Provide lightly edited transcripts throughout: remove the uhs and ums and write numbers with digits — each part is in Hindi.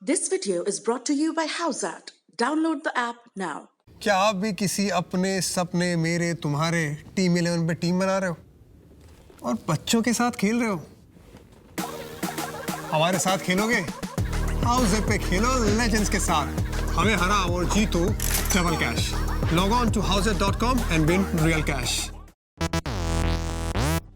This video is brought to you by Howzat. Download the app now. क्या आप भी किसी अपने सपने मेरे तुम्हारे टीम 11 पे टीम बना रहे हो और बच्चों के साथ खेल रहे हो? हमारे साथ खेलोगे? हाउज़ पे खेलो लेजेंड्स के साथ। हमें हराओ और जीतो double cash. Log on to howzat.com and win real cash.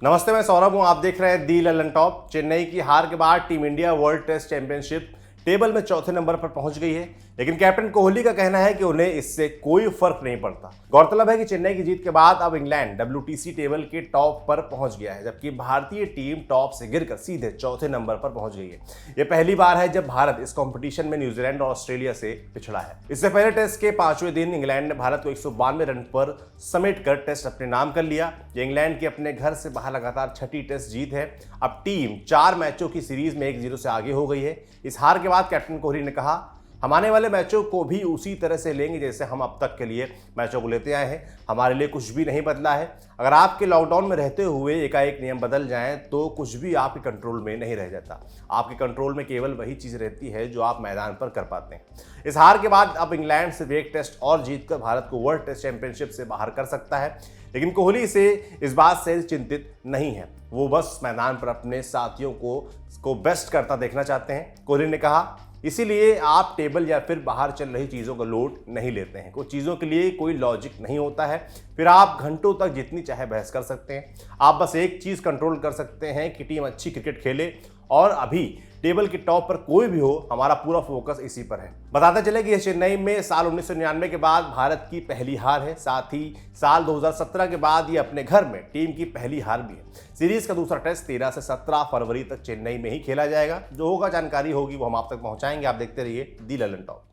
नमस्ते, मैं सौरभ हूं। आप देख रहे हैं दी ललन टॉप। चेन्नई की हार के बाद team India world test championship table में चौथे नंबर पर पहुंच गई है, लेकिन कैप्टन कोहली का कहना है कि उन्हें इससे कोई फर्क नहीं पड़ता। गौरतलब है कि चेन्नई की जीत के बाद अब इंग्लैंड WTC टेबल के टॉप पर पहुंच गया है, जबकि भारतीय टीम टॉप से गिरकर सीधे चौथे नंबर पर पहुंच गई है। यह पहली बार है जब भारत इस कंपटीशन में न्यूजीलैंड और ऑस्ट्रेलिया से पिछड़ा है। इससे पहले टेस्ट के 5वें दिन इंग्लैंड ने भारत को 192 रन पर समेटकर टेस्ट अपने नाम कर लिया। ये इंग्लैंड की अपने घर से बाहर लगातार छठी टेस्ट जीत है। अब टीम 4 मैचों की सीरीज में 1-0 से आगे हो गई है। इस हार के बाद कैप्टन कोहली ने कहा, हम आने वाले मैचों को भी उसी तरह से लेंगे जैसे हम अब तक के लिए मैचों को लेते आए हैं। हमारे लिए कुछ भी नहीं बदला है। अगर आपके लॉकडाउन में रहते हुए एकाएक नियम बदल जाएं तो कुछ भी आपके कंट्रोल में नहीं रह जाता। आपके कंट्रोल में केवल वही चीज़ रहती है जो आप मैदान पर कर पाते हैं। इस हार के बाद अब इंग्लैंड सिर्फ एक टेस्ट और जीतकर भारत को वर्ल्ड टेस्ट चैंपियनशिप से बाहर कर सकता है, लेकिन कोहली से इस बात से चिंतित नहीं है। वो बस मैदान पर अपने साथियों को बेस्ट करता देखना चाहते हैं। कोहली ने कहा, इसीलिए आप टेबल या फिर बाहर चल रही चीज़ों का लोड नहीं लेते हैं। कुछ चीज़ों के लिए कोई लॉजिक नहीं होता है, फिर आप घंटों तक जितनी चाहे बहस कर सकते हैं। आप बस एक चीज़ कंट्रोल कर सकते हैं कि टीम अच्छी क्रिकेट खेले, और अभी टेबल के टॉप पर कोई भी हो, हमारा पूरा फोकस इसी पर है। बताते चले कि यह चेन्नई में साल 1999 के बाद भारत की पहली हार है। साथ ही साल 2017 के बाद ये अपने घर में टीम की पहली हार भी है। सीरीज का दूसरा टेस्ट 13 से 17 फरवरी तक चेन्नई में ही खेला जाएगा। जो होगा, जानकारी होगी, वो हम आप तक पहुंचाएंगे। आप देखते रहिए दी ललन टॉप।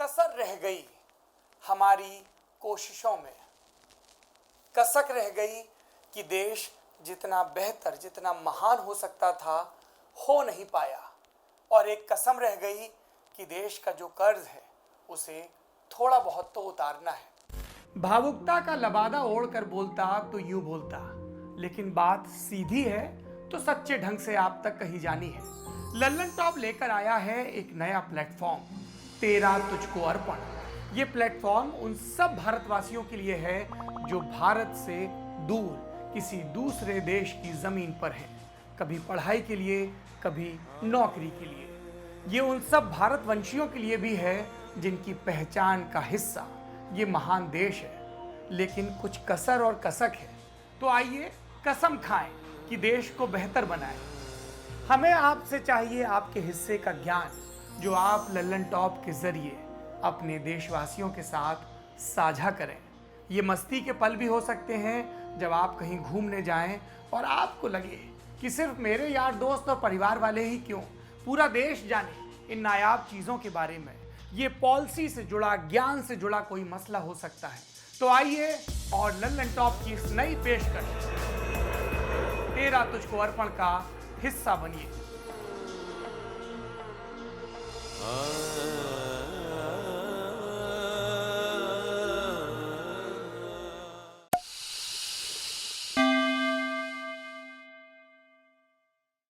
कसर रह गई हमारी कोशिशों में, कसक रह गई कि देश जितना बेहतर, जितना महान हो सकता था, हो नहीं पाया। और एक कसम रह गई कि देश का जो कर्ज है उसे थोड़ा बहुत तो उतारना है। भावुकता का लबादा ओढ़कर बोलता तो यूं बोलता, लेकिन बात सीधी है तो सच्चे ढंग से आप तक कही जानी है। लल्लन टॉप लेकर आया है एक नया प्लेटफॉर्म, तेरा तुझको अर्पण। ये प्लेटफॉर्म उन सब भारतवासियों के लिए है जो भारत से दूर किसी दूसरे देश की जमीन पर है, कभी पढ़ाई के लिए, कभी नौकरी के लिए। ये उन सब भारतवंशियों के लिए भी है जिनकी पहचान का हिस्सा ये महान देश है, लेकिन कुछ कसर और कसक है। तो आइए कसम खाएं कि देश को बेहतर बनाएं। हमें आपसे चाहिए आपके हिस्से का ज्ञान, जो आप लल्लन टॉप के जरिए अपने देशवासियों के साथ साझा करें। ये मस्ती के पल भी हो सकते हैं जब आप कहीं घूमने जाएं और आपको लगे कि सिर्फ मेरे यार दोस्त और परिवार वाले ही क्यों, पूरा देश जाने इन नायाब चीज़ों के बारे में। ये पॉलिसी से जुड़ा, ज्ञान से जुड़ा कोई मसला हो सकता है। तो आइए और लल्लन टॉप की इस नई पेशकश तेरा तुझको अर्पण का हिस्सा बनिए।